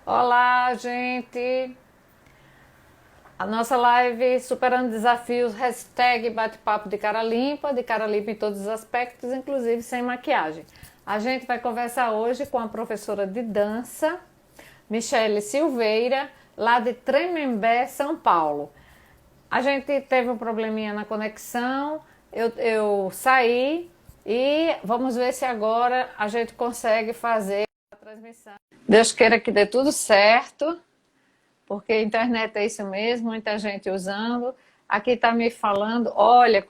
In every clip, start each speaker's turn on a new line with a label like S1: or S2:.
S1: Olá, gente! A nossa live Superando Desafios, hashtag bate-papo de cara limpa em todos os aspectos, inclusive sem maquiagem. A gente vai conversar hoje com a professora de dança, Michele Silveira, lá de Tremembé, São Paulo. A gente teve um probleminha na conexão, eu saí e vamos ver se agora a gente consegue fazer a transmissão. Deus queira que dê tudo certo. Porque a internet é isso mesmo, muita gente usando. Aqui está me falando, olha,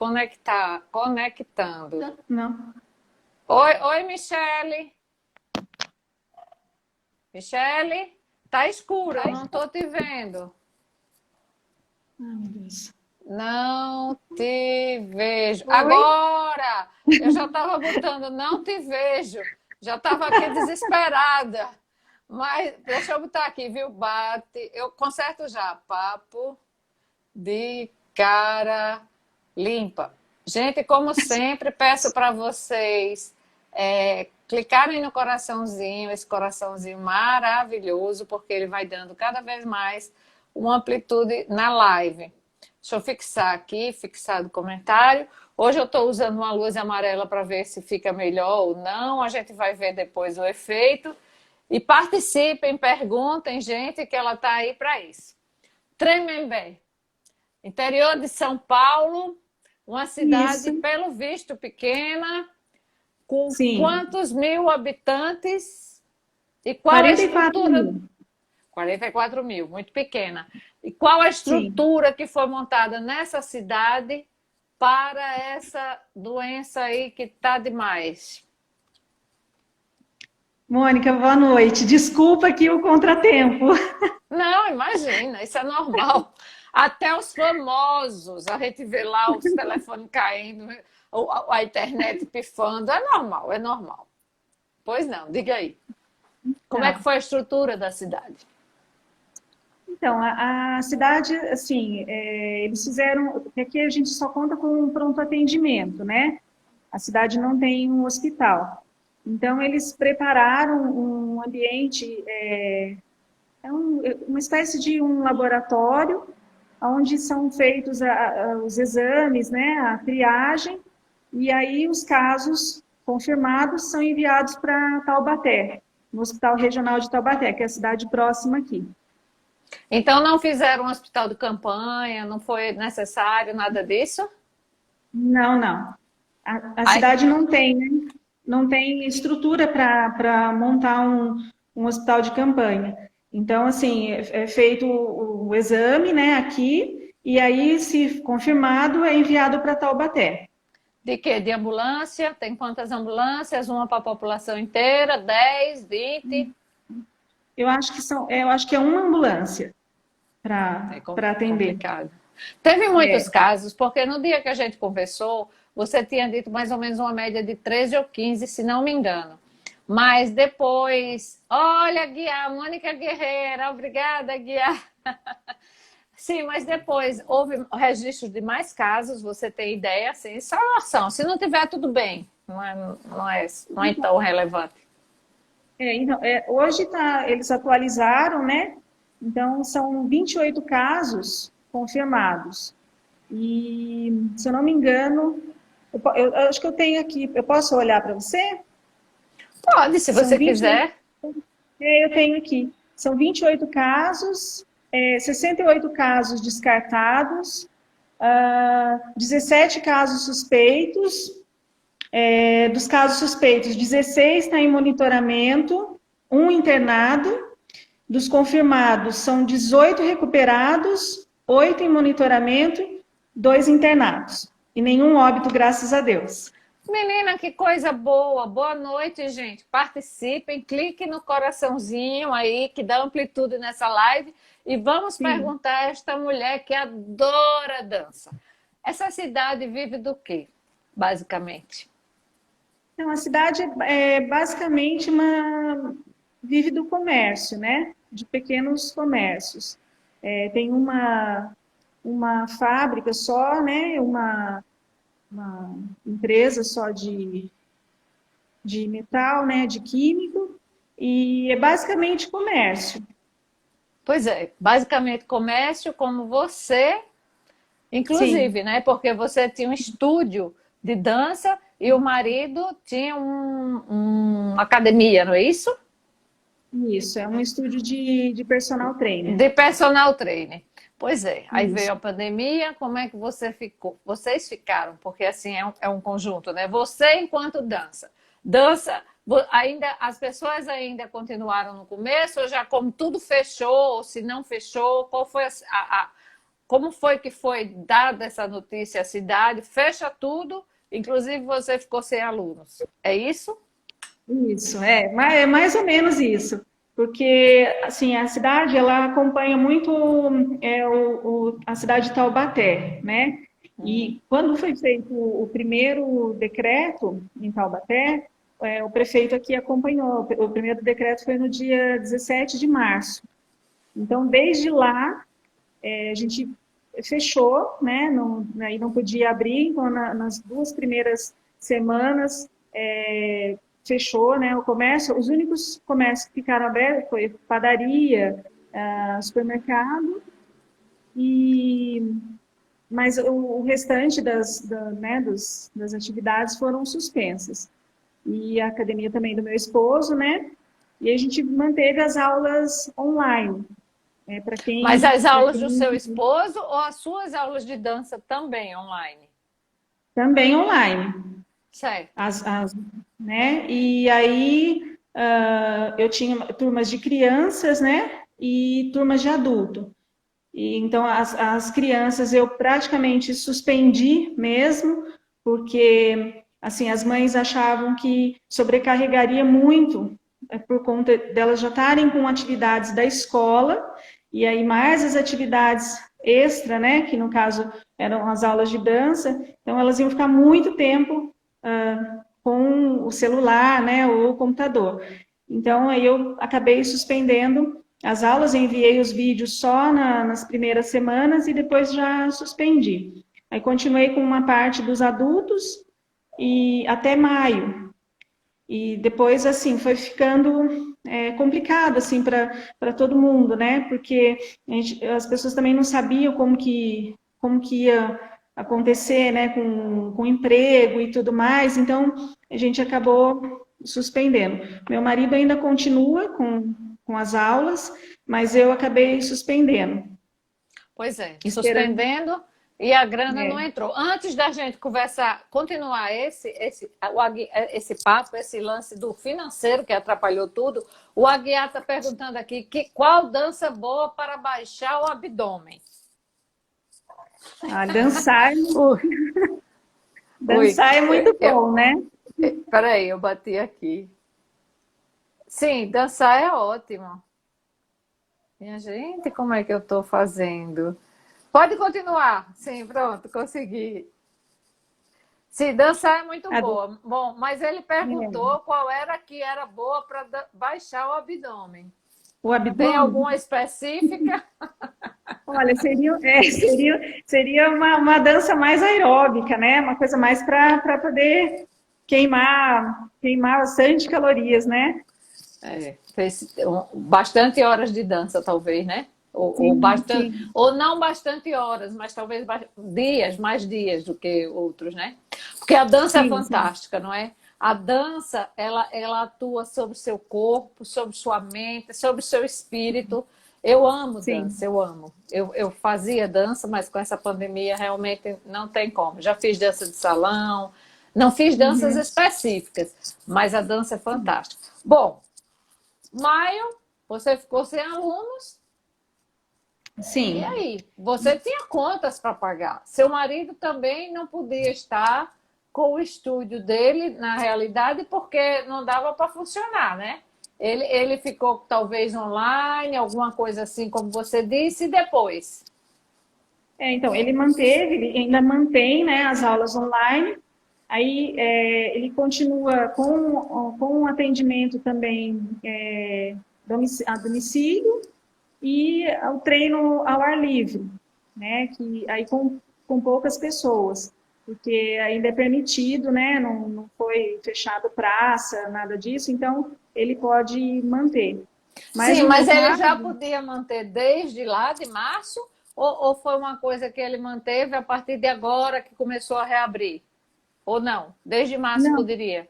S1: conectando.
S2: Não.
S1: Oi, Michele. Michele, tá escuro, eu não estou te vendo.
S2: Ai, meu Deus.
S1: Não te vejo.
S2: Oi?
S1: Agora! Eu já estava botando, não te vejo. Já estava aqui desesperada. Mas deixa eu botar aqui, viu? Bate. Eu conserto já. Papo de cara limpa. Gente, como sempre, peço para vocês clicarem no coraçãozinho, esse coraçãozinho maravilhoso, porque ele vai dando cada vez mais uma amplitude na live. Deixa eu fixar aqui, fixado o comentário. Hoje eu estou usando uma luz amarela para ver se fica melhor ou não. A gente vai ver depois o efeito. E participem, perguntem, gente, que ela está aí para isso. Tremembé. Interior de São Paulo, uma cidade,
S2: Isso.
S1: pelo visto, pequena, com
S2: Sim.
S1: quantos mil habitantes? E qual a
S2: 44
S1: estrutura?
S2: mil.
S1: 44 mil, muito pequena. E qual a
S2: Sim.
S1: estrutura que foi montada nessa cidade para essa doença aí que está demais?
S2: Mônica, boa noite. Desculpa aqui o contratempo.
S1: Não, imagina, isso é normal. Até os famosos, a gente vê lá os telefones caindo, a internet pifando, é normal, é normal. Pois não, diga aí. Como é que
S2: Tá.
S1: foi a estrutura da cidade?
S2: Então, a cidade, assim, eles fizeram, porque aqui a gente só conta com um pronto atendimento, né? A cidade não tem um hospital. Então, eles prepararam um ambiente, uma espécie de um laboratório, onde são feitos os exames, né, a triagem, e aí os casos confirmados são enviados para Taubaté, no Hospital Regional de Taubaté, que é a cidade próxima aqui.
S1: Então não fizeram um hospital de campanha, não foi necessário nada disso?
S2: Não, não. A
S1: Ai,
S2: cidade não tem, né? Não tem estrutura para montar um hospital de campanha. Então, assim, é feito o exame, né, aqui, e aí, se confirmado, é enviado para Taubaté.
S1: de quê? De ambulância? Tem quantas ambulâncias? Uma para a população inteira? 10, 20?
S2: Eu acho que é uma ambulância para atender.
S1: Complicado. Teve muitos
S2: É,
S1: casos, porque no dia que a gente conversou, você tinha dito mais ou menos uma média de 13 ou 15, se não me engano. Mas depois, olha, Guiar, Mônica Guerreira, obrigada, Guiar. Sim, mas depois houve registro de mais casos, você tem ideia, assim, só noção. Se não tiver, tudo bem, não é tão relevante.
S2: então, hoje eles atualizaram, né? Então, são 28 casos confirmados. E, se eu não me engano, eu acho que eu tenho aqui, eu posso olhar para você?
S1: Pode, se
S2: São
S1: você
S2: 28,
S1: quiser.
S2: eu tenho aqui. São 28 casos, 68 casos descartados, 17 casos suspeitos. Dos casos suspeitos, 16 está em monitoramento, um internado. Dos confirmados, são 18 recuperados, 8 em monitoramento, 2 internados. E nenhum óbito, graças a Deus.
S1: Menina, que coisa boa. Boa noite, gente. Participem, clique no coraçãozinho aí que dá amplitude nessa live e vamos
S2: Sim.
S1: perguntar a esta mulher que adora dança. Essa cidade vive do quê, basicamente?
S2: Então, a cidade basicamente vive do comércio, né? De pequenos comércios. Tem uma fábrica só, né? Uma empresa só de metal, né? De químico, e é basicamente comércio.
S1: Pois é, basicamente comércio como você,
S2: Sim,
S1: inclusive, né? Porque você tinha um estúdio de dança e o marido tinha uma academia, não é isso?
S2: isso. É um estúdio de personal trainer.
S1: De personal trainer. Pois é, aí veio
S2: Isso.
S1: a pandemia, como é que você ficou? Vocês ficaram, porque assim é um conjunto, né? Você enquanto dança, ainda as pessoas ainda continuaram no começo, ou já como tudo fechou, ou se não fechou, qual foi como foi que foi dada essa notícia à cidade? Fecha tudo, inclusive você ficou sem alunos. É isso?
S2: Isso, é mais ou menos isso, porque assim a cidade ela acompanha muito a cidade de Taubaté, né?
S1: Uhum.
S2: E quando foi feito o primeiro decreto em Taubaté, o prefeito aqui acompanhou. O primeiro decreto foi no dia 17 de março. Então, desde lá, a gente fechou, né? Não, aí não podia abrir, então nas 2 primeiras semanas fechou, né? O comércio, os únicos comércios que ficaram abertos foi padaria, supermercado e mas o restante das atividades foram suspensas. E a academia também do meu esposo, né? E a gente manteve as aulas online, para
S1: Mas
S2: quem,
S1: as
S2: para
S1: aulas do
S2: quem
S1: seu esposo ou as suas aulas de dança também online?
S2: também online.
S1: Certo.
S2: As, né? E aí eu tinha turmas de crianças, né? E turmas de adulto. E então as crianças eu praticamente suspendi mesmo, porque assim as mães achavam que sobrecarregaria muito por conta delas já estarem com atividades da escola e aí mais as atividades extra, né? Que no caso eram as aulas de dança, então elas iam ficar muito tempo com o celular, né, ou o computador. Então, aí eu acabei suspendendo as aulas, enviei os vídeos só nas primeiras semanas e depois já suspendi. Aí continuei com uma parte dos adultos e até maio. E depois, assim, foi ficando complicado, assim, para todo mundo, né? Porque as pessoas também não sabiam como que ia acontecer, né? Com emprego e tudo mais. Então, a gente acabou suspendendo. Meu marido ainda continua com as aulas, mas eu acabei suspendendo,
S1: Pois é,
S2: esperando.
S1: suspendendo e a grana não
S2: É.
S1: entrou. Antes da gente conversar, continuar esse papo, esse lance do financeiro que atrapalhou tudo, o Aguiar está perguntando aqui qual dança boa para baixar o abdômen.
S2: Dançar,
S1: Ui, ui.
S2: dançar é muito
S1: Eu,
S2: bom, né?
S1: peraí, eu bati aqui. Sim, dançar é ótimo. Minha gente, como é que eu estou fazendo? Pode continuar. Sim, pronto, consegui. Sim, dançar é muito
S2: A,
S1: boa. Bom, mas ele perguntou qual era que era boa para baixar o abdômen.
S2: o
S1: Tem
S2: abdômen.
S1: alguma específica?
S2: Olha, seria uma dança mais aeróbica, né? Uma coisa mais para poder queimar bastante calorias, né?
S1: Fez bastante horas de dança, talvez, né? Ou
S2: Sim,
S1: bastante,
S2: sim,
S1: ou não bastante horas, mas talvez dias, mais dias do que outros, né? Porque a dança é
S2: sim, sim,
S1: fantástica, não é? A dança, ela atua sobre o seu corpo, sobre sua mente, sobre o seu espírito. Eu amo dança,
S2: sim.
S1: eu amo. Eu fazia dança, mas com essa pandemia realmente não tem como. Já fiz dança de salão, não fiz danças
S2: Uhum,
S1: específicas, mas a dança é fantástica. Bom, maio, você ficou sem alunos, e
S2: sim.
S1: aí? Você tinha contas para pagar. Seu marido também não podia estar com o estúdio dele, na realidade, porque não dava para funcionar, né? Ele ficou talvez online, alguma coisa assim, como você disse, e depois.
S2: Então, ele ainda mantém, né, as aulas online, aí ele continua com um atendimento também a domicílio, e o treino ao ar livre, né? Que aí com poucas pessoas, porque ainda é permitido, né? Não foi fechado praça, nada disso, então ele pode manter. Mas
S1: Sim,
S2: no meu
S1: mas ele já
S2: caso,
S1: podia manter desde lá de março, ou foi uma coisa que ele manteve a partir de agora que começou a reabrir? Ou não? Desde março
S2: não,
S1: poderia?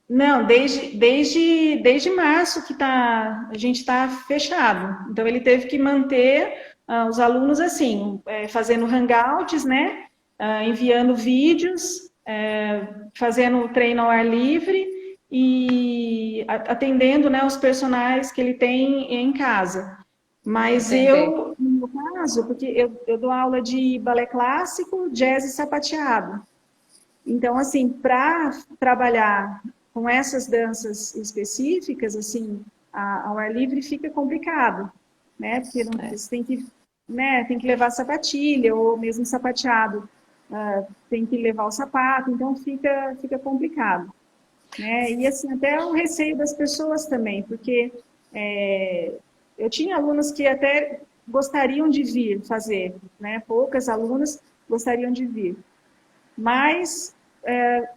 S2: não, desde março que a gente está fechado. Então, ele teve que manter os alunos assim, fazendo hangouts, né? Enviando vídeos, fazendo treino ao ar livre e atendendo, né, os personagens que ele tem em casa. Mas
S1: Entendi.
S2: eu, no meu caso, porque eu dou aula de balé clássico, jazz e sapateado. Então, assim, para trabalhar com essas danças específicas, assim, ao ar livre fica complicado, né? Porque não,
S1: É.
S2: você tem que, né, tem que levar sapatilha ou mesmo sapateado, tem que levar o sapato, então fica complicado, né? E assim, até o receio das pessoas também, porque eu tinha alunos que até gostariam de vir fazer, né? Poucas alunas gostariam de vir, mas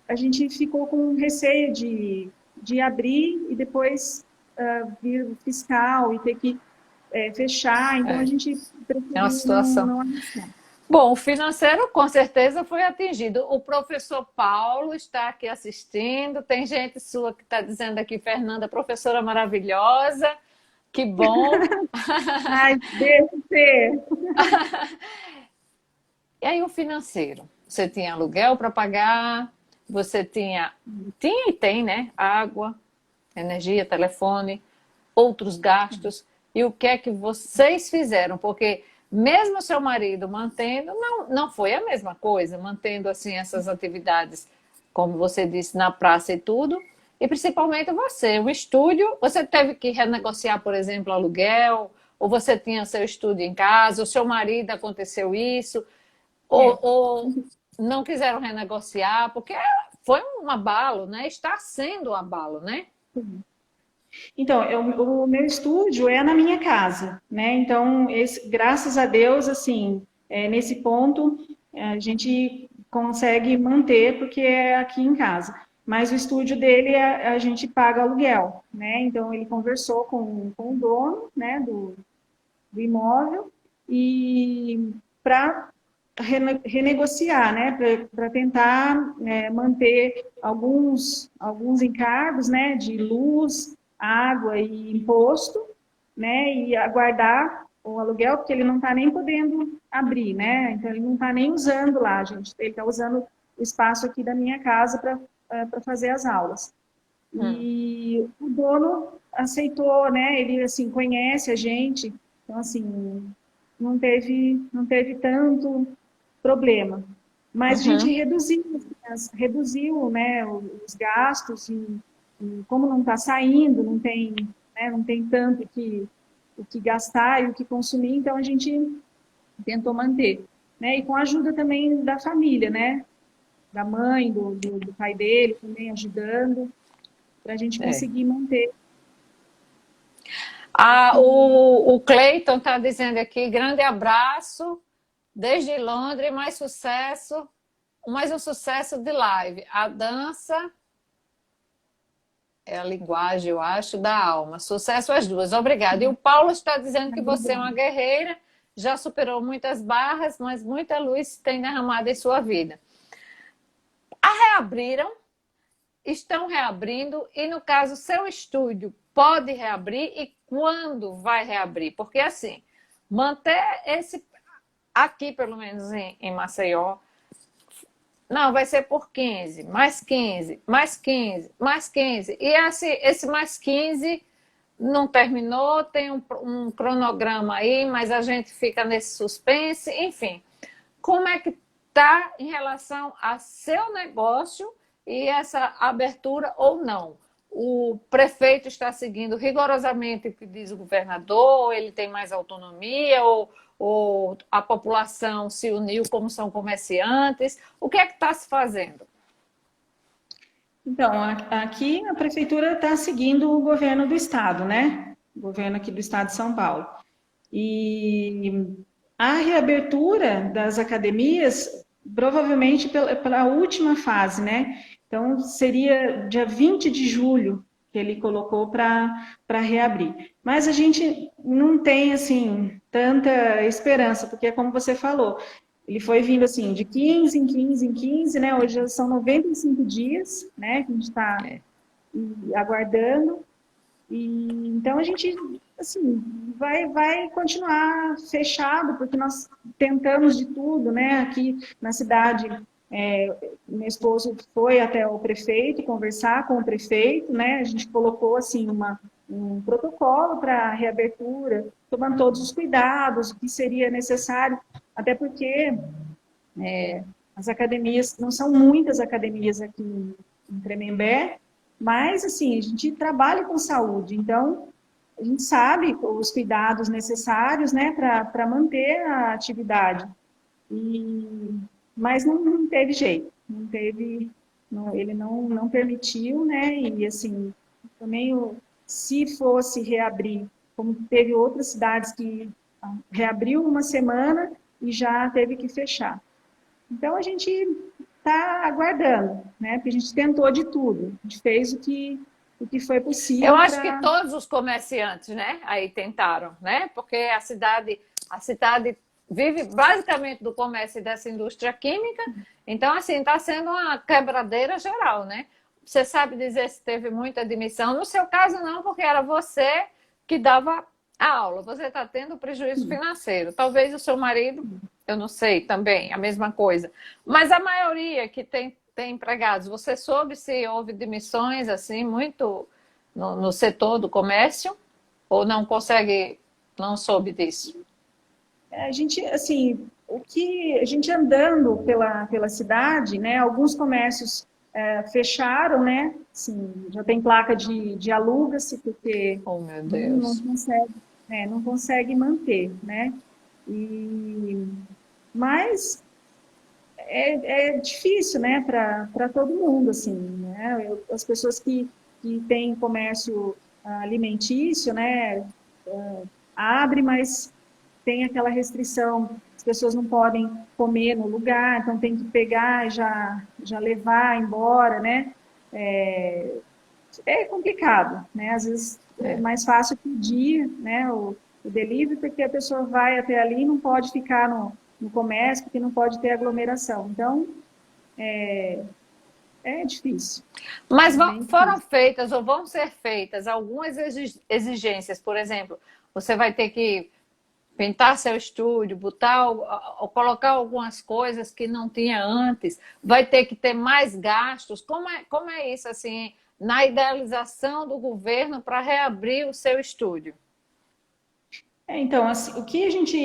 S2: a gente ficou com receio de abrir e depois vir o fiscal e ter que fechar, então a
S1: É,
S2: gente
S1: é uma
S2: preferiu
S1: situação.
S2: não arriscar.
S1: Bom, o financeiro com certeza foi atingido. O professor Paulo está aqui assistindo. Tem gente sua que está dizendo aqui, Fernanda, professora maravilhosa. Que bom.
S2: Ai, deixa ser.
S1: E aí o financeiro? Você tinha aluguel para pagar, você tinha e tem, né? Água, energia, telefone, outros gastos. E o que é que vocês fizeram? Porque mesmo seu marido mantendo, não foi a mesma coisa, mantendo assim essas atividades, como você disse, na praça e tudo. E principalmente você, o estúdio, você teve que renegociar, por exemplo, aluguel, ou você tinha seu estúdio em casa, o seu marido aconteceu isso,
S2: É.
S1: ou não quiseram renegociar, porque foi um abalo, né? Está sendo um abalo, né?
S2: Então, o meu estúdio é na minha casa, né? Então, graças a Deus, assim, nesse ponto, a gente consegue manter, porque é aqui em casa. Mas o estúdio dele, a gente paga aluguel, né? Então, ele conversou com o dono, né, do imóvel, e para renegociar, né, para tentar manter alguns encargos, né, de luz, água e imposto, né, e aguardar o aluguel, porque ele não está nem podendo abrir, né, então ele não está nem usando lá, gente, ele está usando o espaço aqui da minha casa para fazer as aulas.
S1: Hum.
S2: E o dono aceitou, né? Ele assim conhece a gente, então assim não teve tanto problema. Mas a gente
S1: Uhum.
S2: reduziu, né, os gastos e como não está saindo, não tem, né, não tem tanto o que gastar e o que consumir, então a gente tentou manter, né? E com a ajuda também da família, né? Da mãe, do pai dele também ajudando para a gente
S1: É.
S2: conseguir manter.
S1: O Cleiton está dizendo aqui, grande abraço desde Londres, mais um sucesso de live. A dança é a linguagem, eu acho, da alma. Sucesso às duas. Obrigada. E o Paulo está dizendo que você é uma guerreira, já superou muitas barras, mas muita luz tem derramado em sua vida. Reabriram, estão reabrindo, e no caso, seu estúdio pode reabrir e quando vai reabrir? Porque assim, manter esse aqui, pelo menos em Maceió, não, vai ser por 15, mais 15, mais 15, mais 15. E esse mais 15 não terminou, tem um cronograma aí, mas a gente fica nesse suspense, enfim. Como é que está em relação a seu negócio e essa abertura ou não? O prefeito está seguindo rigorosamente o que diz o governador, ele tem mais autonomia, ou a população se uniu como são comerciantes? O que é que está se fazendo?
S2: Então, aqui a prefeitura está seguindo o governo do estado, né? O governo aqui do estado de São Paulo. E a reabertura das academias, provavelmente pela última fase, né? Então, seria dia 20 de julho que ele colocou para reabrir. Mas a gente não tem, assim, tanta esperança, porque é como você falou, ele foi vindo, assim, de 15 em 15 em 15, né? Hoje já são 95 dias, né, que a gente está aguardando. E, então, a gente, assim, vai continuar fechado, porque nós tentamos de tudo, né? Aqui na cidade, meu esposo foi até o prefeito conversar com o prefeito, né? A gente colocou, assim, um protocolo para reabertura, tomando todos os cuidados, o que seria necessário, até porque as academias, não são muitas academias aqui em Tremembé, mas, assim, a gente trabalha com saúde, então a gente sabe os cuidados necessários, né, para manter a atividade. Mas não teve jeito, não teve, ele não permitiu, né, e assim, também se fosse reabrir, como teve outras cidades que reabriu uma semana e já teve que fechar. Então a gente está aguardando, né, porque a gente tentou de tudo, a gente fez o que foi
S1: Eu
S2: possível
S1: acho que
S2: para...
S1: todos os comerciantes, né, aí tentaram, né? Porque a cidade vive basicamente do comércio e dessa indústria química. Então, assim, está sendo uma quebradeira geral, né? Você sabe dizer se teve muita admissão? No seu caso, não, porque era você que dava a aula. Você está tendo prejuízo financeiro. Talvez o seu marido, eu não sei, também, a mesma coisa. Mas a maioria que tem empregados, você soube se houve demissões, assim, muito no setor do comércio? Ou não consegue, não soube disso?
S2: A gente, assim, o que a gente andando pela cidade, né, alguns comércios fecharam, né, assim, já tem placa de aluga-se, porque
S1: Oh, meu
S2: não
S1: Deus.
S2: consegue, não consegue manter, né, e, mas é difícil, né, para todo mundo, assim, né, as pessoas que têm comércio alimentício, né, abre, mas tem aquela restrição, as pessoas não podem comer no lugar, então tem que pegar e já levar embora, né? É complicado, né? Às vezes é
S1: É.
S2: mais fácil pedir, né, o delivery, porque a pessoa vai até ali e não pode ficar no comércio, porque não pode ter aglomeração. Então, é difícil,
S1: Mas
S2: é bem
S1: foram
S2: difícil.
S1: feitas ou vão ser feitas algumas exigências, por exemplo, você vai ter que pintar seu estúdio, botar ou colocar algumas coisas que não tinha antes, vai ter que ter mais gastos. Como é isso assim, na idealização do governo para reabrir o seu estúdio?
S2: Então, assim, o que a gente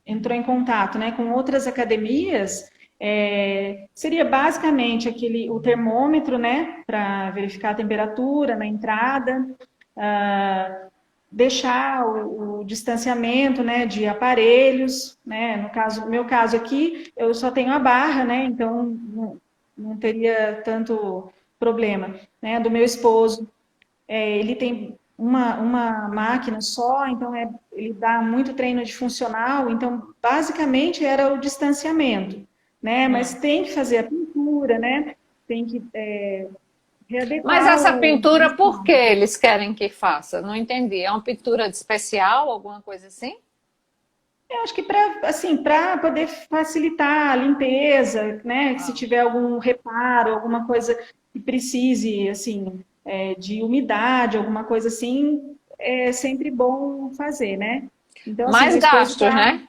S2: entrou em contato, né, com outras academias, seria basicamente o termômetro, né, para verificar a temperatura na entrada, deixar o distanciamento, né, de aparelhos, né, no meu caso aqui, eu só tenho a barra, né, então não teria tanto problema, né, do meu esposo. Ele tem uma máquina só, então ele dá muito treino de funcional, então basicamente era o distanciamento, né? Mas tem que fazer a pintura, né? Tem que
S1: Mas
S2: readequar
S1: essa pintura, por que eles querem que faça? Não entendi. É uma pintura especial, alguma coisa assim?
S2: eu acho que para assim, para poder facilitar a limpeza, né? Se
S1: Ah,
S2: tiver algum reparo, alguma coisa que precise, assim, de umidade, alguma coisa assim, é sempre bom fazer, né? Então, assim,
S1: mais
S2: meu esposo
S1: gastos,
S2: está,
S1: né?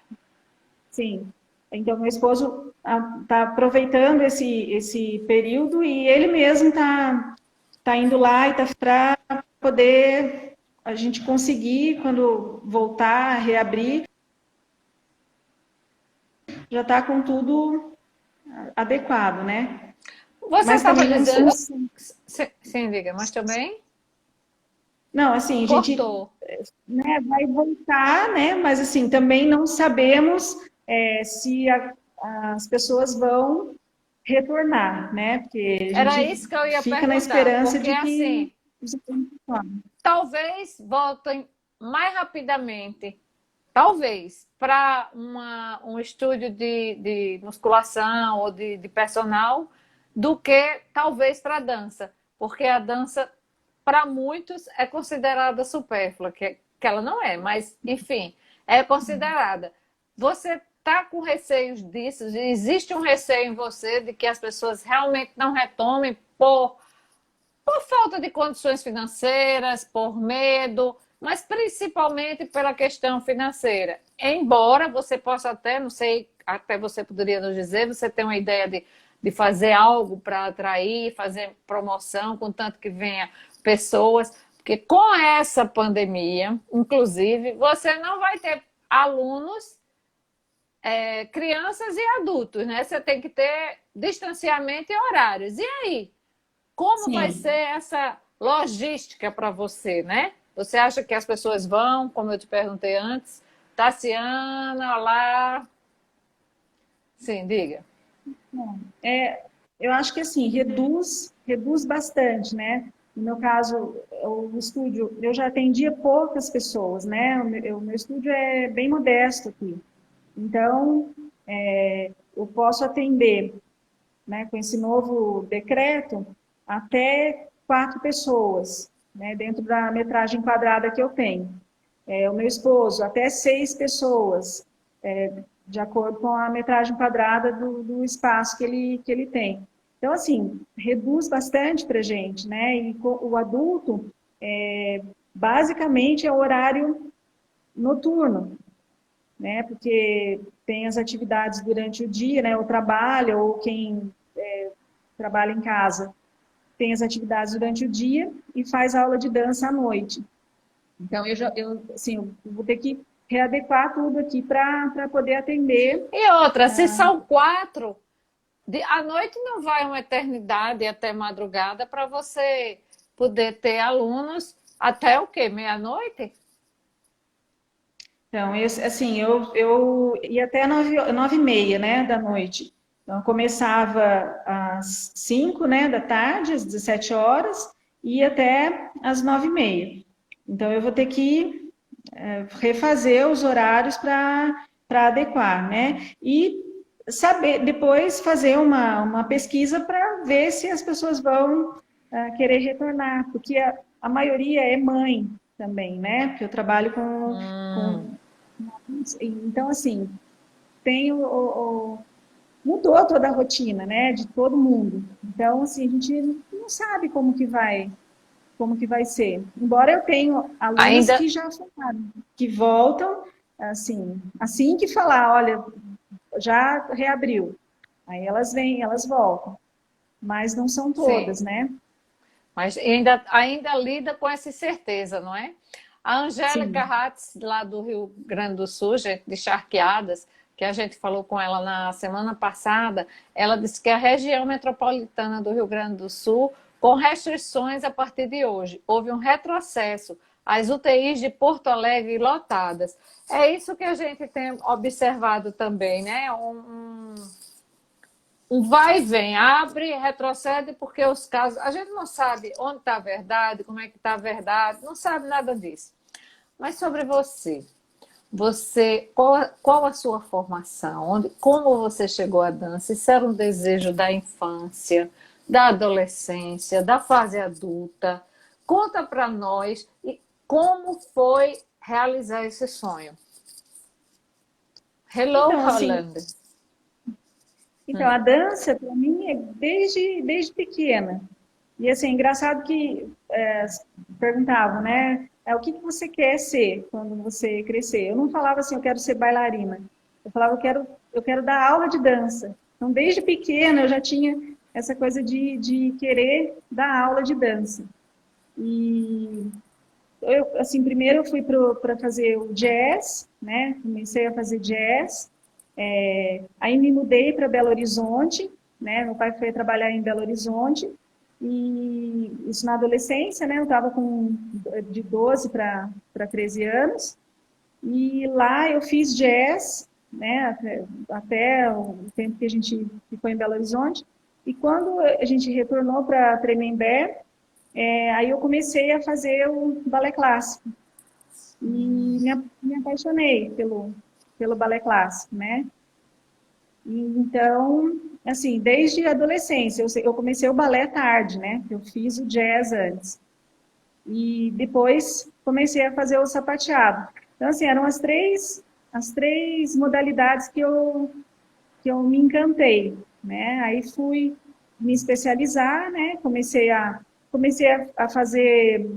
S2: sim. Então, meu esposo está aproveitando esse período e ele mesmo tá indo lá e está para poder a gente conseguir, quando voltar a reabrir, já está com tudo adequado, né?
S1: Você
S2: Mas
S1: estava
S2: também não
S1: dizendo.
S2: sei.
S1: Sim, diga, mas também
S2: Não, assim, a gente,
S1: cortou.
S2: né, vai voltar, né? Mas assim, também não sabemos se as pessoas vão retornar, né? Porque a
S1: Era
S2: gente
S1: isso que eu ia
S2: fica na
S1: perguntar,
S2: esperança
S1: porque
S2: de que
S1: assim,
S2: isso funcione.
S1: talvez voltem mais rapidamente, talvez, para um estúdio de musculação ou de personal, do que talvez para a dança, porque a dança para muitos é considerada supérflua, que ela não é, mas, enfim, é considerada. Você está com receios disso? Existe um receio em você de que as pessoas realmente não retomem por falta de condições financeiras, por medo, mas principalmente pela questão financeira. Embora você possa até, não sei, até você poderia nos dizer, você tem uma ideia de fazer algo para atrair, fazer promoção, contanto que venha pessoas, porque com essa pandemia, inclusive, você não vai ter alunos, crianças e adultos, né? Você tem que ter distanciamento e horários. E aí? Como vai ser
S2: Sim.
S1: essa logística para você, né? Você acha que as pessoas vão, como eu te perguntei antes, Tassiana, olá. Sim, diga.
S2: Bom, eu acho que assim, reduz bastante, né? No meu caso, o estúdio, eu já atendia poucas pessoas, né? O meu estúdio é bem modesto aqui. Então, eu posso atender, né, com esse novo decreto, até 4 pessoas, né, dentro da metragem quadrada que eu tenho. O meu esposo, até 6 pessoas, de acordo com a metragem quadrada do espaço que ele tem. Então, assim, reduz bastante para a gente, né? E o adulto, basicamente, é o horário noturno, né? Porque tem as atividades durante o dia, né? O trabalho, ou quem trabalha em casa, tem as atividades durante o dia e faz aula de dança à noite. Então, assim, eu vou ter que readequar tudo aqui para poder atender.
S1: E outra, se são 4, à noite não vai uma eternidade até madrugada para você poder ter alunos até o quê? Meia-noite?
S2: Então, assim, eu ia até 9h30, né, da noite. Então, eu começava às 5, né, da tarde, às 17 horas, e ia até às 9h30. Então, eu vou ter que refazer os horários para adequar, né? E saber, depois fazer uma pesquisa para ver se as pessoas vão querer retornar, porque a maioria é mãe também, né? Porque eu trabalho com
S1: Hum.
S2: então, assim, tem mudou toda a rotina, né, de todo mundo. Então, assim, a gente não sabe como que vai ser. Embora eu tenha alunas
S1: Ainda,
S2: que já falaram, que voltam, assim que falar, olha, já reabriu. Aí elas vêm, elas voltam. Mas não são
S1: sim,
S2: todas, né?
S1: mas ainda lida com essa incerteza, não é? A Angélica
S2: Sim.
S1: Hatz, lá do Rio Grande do Sul, gente, de Charqueadas, que a gente falou com ela na semana passada, ela disse que a região metropolitana do Rio Grande do Sul, com restrições a partir de hoje, houve um retrocesso. As UTIs de Porto Alegre lotadas. É isso que a gente tem observado também, né? Um vai e vem, abre, retrocede, porque os casos. A gente não sabe onde está a verdade, como é que está a verdade, não sabe nada disso. Mas sobre você, qual a sua formação? Como você chegou à dança? Isso era um desejo da infância, da adolescência, da fase adulta? Conta para nós e como foi realizar esse sonho. Hello,
S2: Então, assim,
S1: Holland.
S2: a dança, para mim, é desde pequena. E, assim, engraçado que perguntavam, né? O que você quer ser quando você crescer? Eu não falava assim, eu quero ser bailarina. Eu falava, eu quero dar aula de dança. Então, desde pequena, eu já tinha essa coisa de querer dar aula de dança. E, assim, primeiro eu fui para fazer o jazz, né? Comecei a fazer jazz. Aí me mudei para Belo Horizonte, né? Meu pai foi trabalhar em Belo Horizonte. E isso na adolescência, né? Eu estava de 12 para 13 anos. E lá eu fiz jazz, né? Até o tempo que a gente ficou em Belo Horizonte. E quando a gente retornou para Tremembé, aí eu comecei a fazer o balé clássico. E me apaixonei pelo balé clássico, né? E, então, assim, desde a adolescência, eu comecei o balé tarde, né? Eu fiz o jazz antes. E depois comecei a fazer o sapateado. Então, assim, eram as três modalidades que eu me encantei, né? Aí fui me especializar, né? Comecei a fazer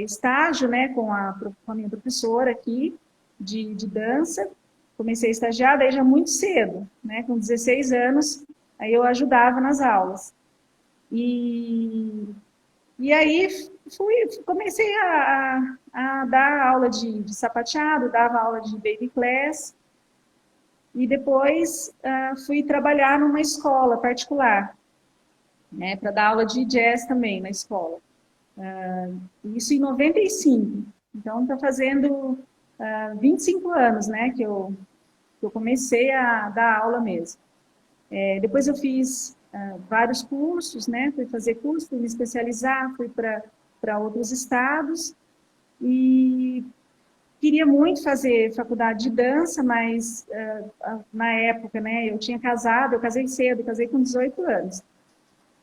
S2: estágio, né? Com a minha professora aqui de dança. Comecei a estagiar, daí já muito cedo, né? Com 16 anos, aí eu ajudava nas aulas. E, e aí comecei a dar aula de sapateado, dava aula de baby class, e depois fui trabalhar numa escola particular, né, para dar aula de jazz também na escola. Isso em 95. Então está fazendo 25 anos, né, que eu comecei a dar aula mesmo. Depois eu fiz vários cursos, né, fui fazer curso, fui me especializar, fui para outros estados e queria muito fazer faculdade de dança, mas na época, né, eu tinha casado, eu casei cedo, casei com 18 anos.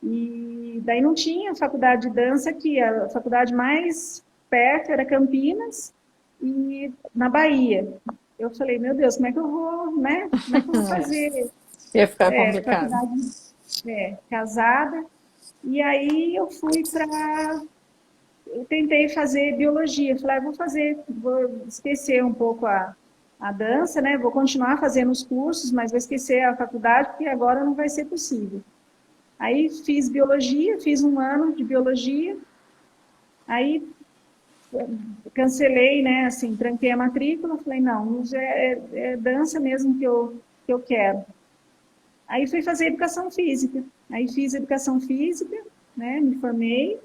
S2: E daí não tinha faculdade de dança aqui, a faculdade mais perto era Campinas e na Bahia. Eu falei, meu Deus, como é que eu vou, né? Como é que eu vou fazer
S1: Ia ficar complicado.
S2: faculdade casada? E aí eu fui para eu tentei fazer biologia. Falei, vou fazer, vou esquecer um pouco a dança, né? Vou continuar fazendo os cursos, mas vou esquecer a faculdade, porque agora não vai ser possível. Aí fiz biologia, fiz um ano de biologia, aí cancelei, né? Assim, tranquei a matrícula, falei, não, é dança mesmo que eu quero. Aí fui fazer educação física. Aí fiz educação física, né? Me formei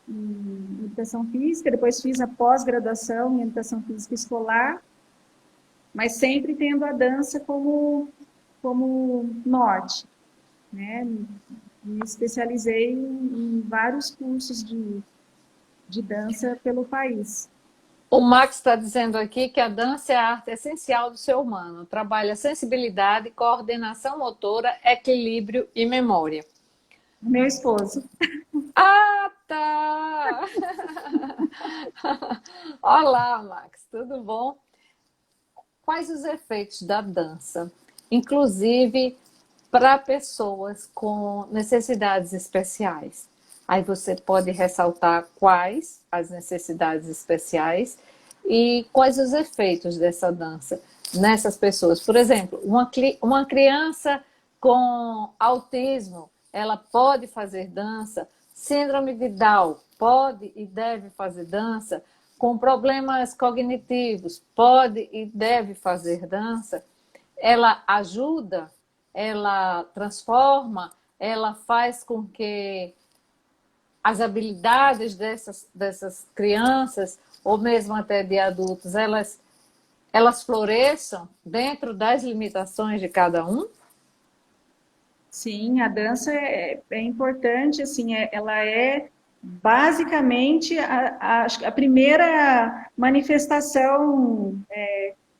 S2: em educação física, depois fiz a pós-graduação em educação física escolar, mas sempre tendo a dança como norte, né? Me especializei em vários cursos de dança pelo país.
S1: O Max está dizendo aqui que a dança é a arte essencial do ser humano. Trabalha sensibilidade, coordenação motora, equilíbrio e memória.
S2: Meu esposo.
S1: Ah, tá! Olá, Max, tudo bom? Quais os efeitos da dança, inclusive para pessoas com necessidades especiais? Aí você pode ressaltar quais as necessidades especiais e quais os efeitos dessa dança nessas pessoas. Por exemplo, uma criança com autismo, ela pode fazer dança. Síndrome de Down, pode e deve fazer dança. Com problemas cognitivos, pode e deve fazer dança. Ela ajuda, ela transforma, ela faz com que as habilidades dessas crianças, ou mesmo até de adultos, elas floresçam dentro das limitações de cada um?
S2: Sim, a dança é importante, assim, ela é basicamente a primeira manifestação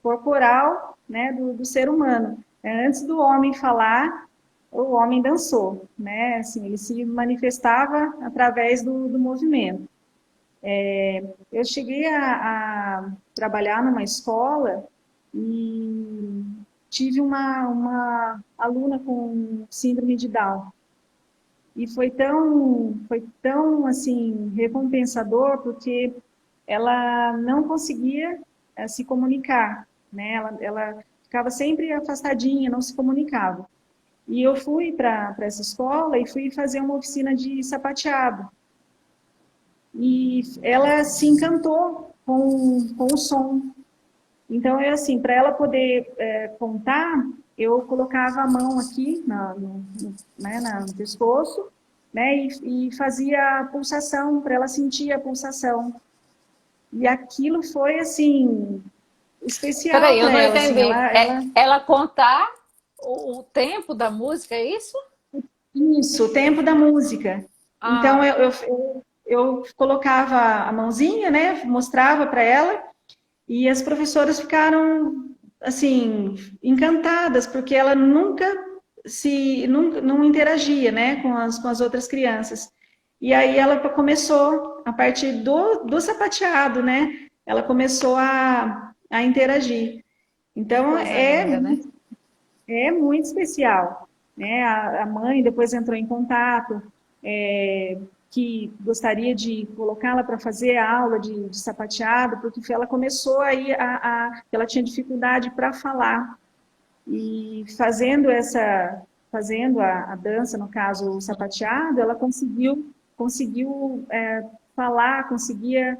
S2: corporal, né, do ser humano. Antes do homem falar, o homem dançou, né? Assim, ele se manifestava através do movimento. Eu cheguei a trabalhar numa escola e tive uma aluna com síndrome de Down. E foi tão assim, recompensador, porque ela não conseguia se comunicar, né? Ela ficava sempre afastadinha, não se comunicava. E eu fui para essa escola e fui fazer uma oficina de sapateado. E ela se encantou com o som. Então, é assim, para ela poder contar, eu colocava a mão aqui no pescoço, né, e fazia a pulsação, para ela sentir a pulsação. E aquilo foi, assim, especial
S1: Peraí, eu
S2: para
S1: não
S2: ela. Assim,
S1: entendi. Ela contar o tempo da música, é isso?
S2: Isso, o tempo da música. Então,
S1: Ah,
S2: eu colocava a mãozinha, né, mostrava para ela, e as professoras ficaram, assim, encantadas, porque ela nunca não interagia, né, com as outras crianças. e aí ela começou, a partir do sapateado, né? Ela começou a interagir. Então,
S1: Coisa linda, né?
S2: é muito especial, né? A mãe depois entrou em contato, que gostaria de colocá-la para fazer a aula de sapateado, porque ela começou aí ela tinha dificuldade para falar. E fazendo a dança, no caso o sapateado, ela conseguiu falar, conseguia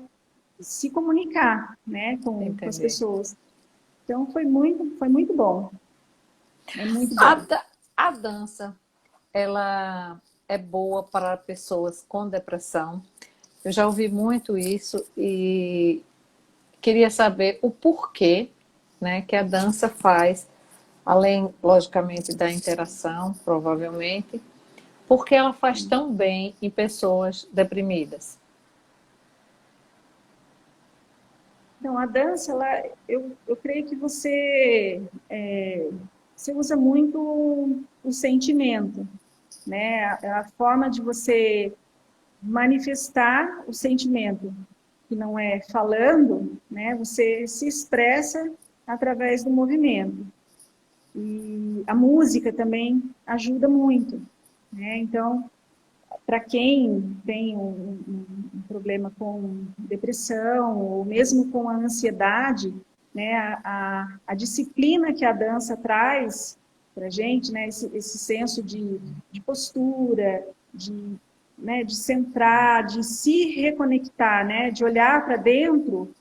S2: se comunicar, né, com as
S1: Entendi.
S2: pessoas. Então foi muito bom. É muito
S1: A,
S2: bom.
S1: da- a dança, ela é boa para pessoas com depressão. Eu já ouvi muito isso e queria saber o porquê, né, que a dança faz, além, logicamente, da interação, provavelmente, porque ela faz tão bem em pessoas deprimidas.
S2: Então, a dança, eu creio que você usa muito o sentimento, né? A forma de você manifestar o sentimento, que não é falando, né? Você se expressa através do movimento. E a música também ajuda muito, né? Então, para quem tem um problema com depressão ou mesmo com a ansiedade, né, a disciplina que a dança traz para a gente, né, esse senso de postura, de, né, de centrar, de se reconectar, né, de olhar para dentro,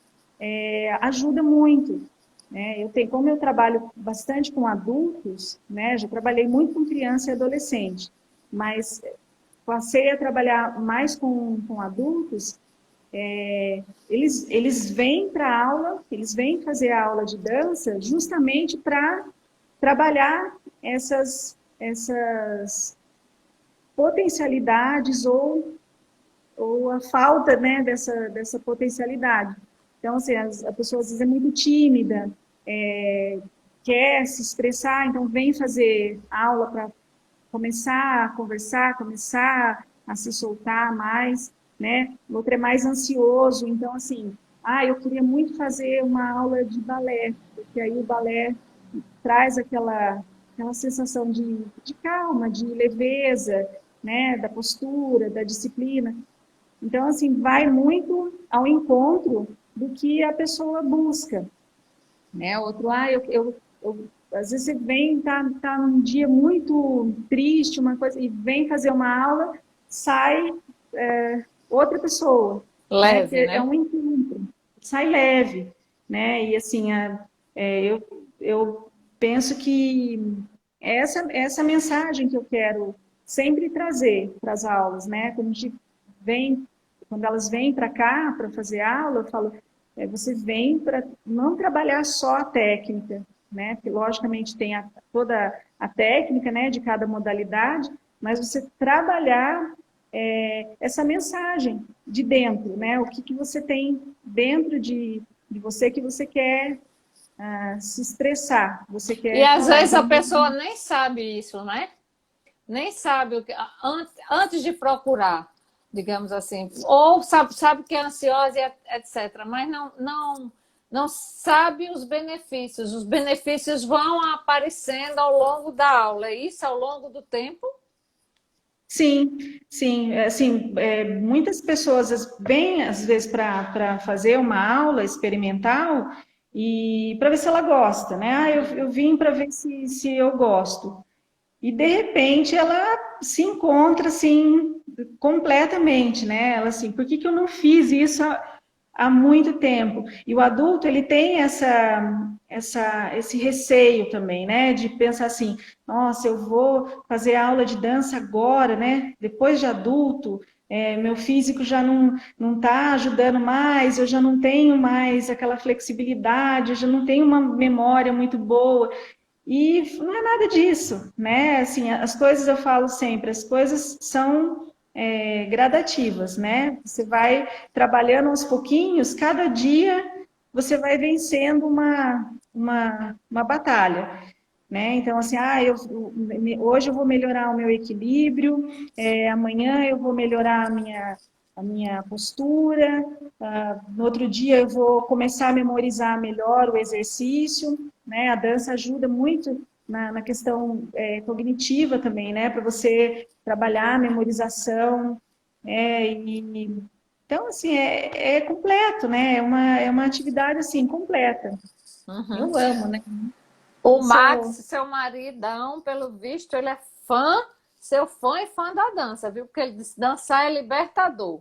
S2: ajuda muito. Né? Como eu trabalho bastante com adultos, né, já trabalhei muito com criança e adolescente, mas passei a trabalhar mais com adultos, eles vêm para a aula, eles vêm fazer a aula de dança justamente para trabalhar essas potencialidades ou a falta, né, dessa potencialidade. Então, assim, a pessoa às vezes é muito tímida, quer se expressar, então vem fazer aula para começar a conversar, começar a se soltar mais, né? O outro é mais ansioso, então assim, eu queria muito fazer uma aula de balé, porque aí o balé traz aquela sensação de calma, de leveza, né? Da postura, da disciplina. Então, assim, vai muito ao encontro do que a pessoa busca, né? Outro, às vezes você vem, tá num dia muito triste, uma coisa, e vem fazer uma aula, sai outra pessoa, né? Que
S1: Leve,
S2: é
S1: né?
S2: um encontro, sai leve, né? E assim, eu penso que essa mensagem que eu quero sempre trazer para as aulas, né? Vem, quando elas vêm para cá para fazer aula, eu falo, você vem para não trabalhar só a técnica, né? Porque logicamente tem toda a técnica, né, de cada modalidade, mas você trabalhar essa mensagem de dentro, né? O que você tem dentro de você que você quer se expressar, você
S1: E
S2: quer
S1: às
S2: falar.
S1: vezes a
S2: Então,
S1: pessoa nem sabe isso, né? Nem sabe o que antes de procurar, digamos assim, ou sabe que é ansiosa, etc. Mas não sabe os benefícios. Os benefícios vão aparecendo ao longo da aula. É isso ao longo do tempo?
S2: sim, sim, assim, muitas pessoas vêm às vezes para fazer uma aula experimental e para ver se ela gosta, né? Eu vim para ver se eu gosto. E de repente ela se encontra assim completamente, né? Ela assim, por que eu não fiz isso há muito tempo? E o adulto ele tem esse receio também, né? De pensar assim, nossa, eu vou fazer aula de dança agora, né? Depois de adulto, meu físico já não está ajudando mais, eu já não tenho mais aquela flexibilidade, eu já não tenho uma memória muito boa. E não é nada disso, né? Assim, as coisas eu falo sempre, as coisas são gradativas, né? Você vai trabalhando aos pouquinhos, cada dia você vai vencendo uma batalha. né? Então, assim, hoje eu vou melhorar o meu equilíbrio, amanhã eu vou melhorar a minha postura, no outro dia eu vou começar a memorizar melhor o exercício, né? A dança ajuda muito na questão cognitiva também, né? Para você trabalhar a memorização, então, assim, é completo, né? É uma atividade, assim, completa.
S1: Uhum.
S2: Eu amo, né?
S1: O
S2: Eu
S1: Max,
S2: sou...
S1: seu maridão, pelo visto, ele é fã, seu fã e fã da dança, viu? Porque ele disse dançar é libertador.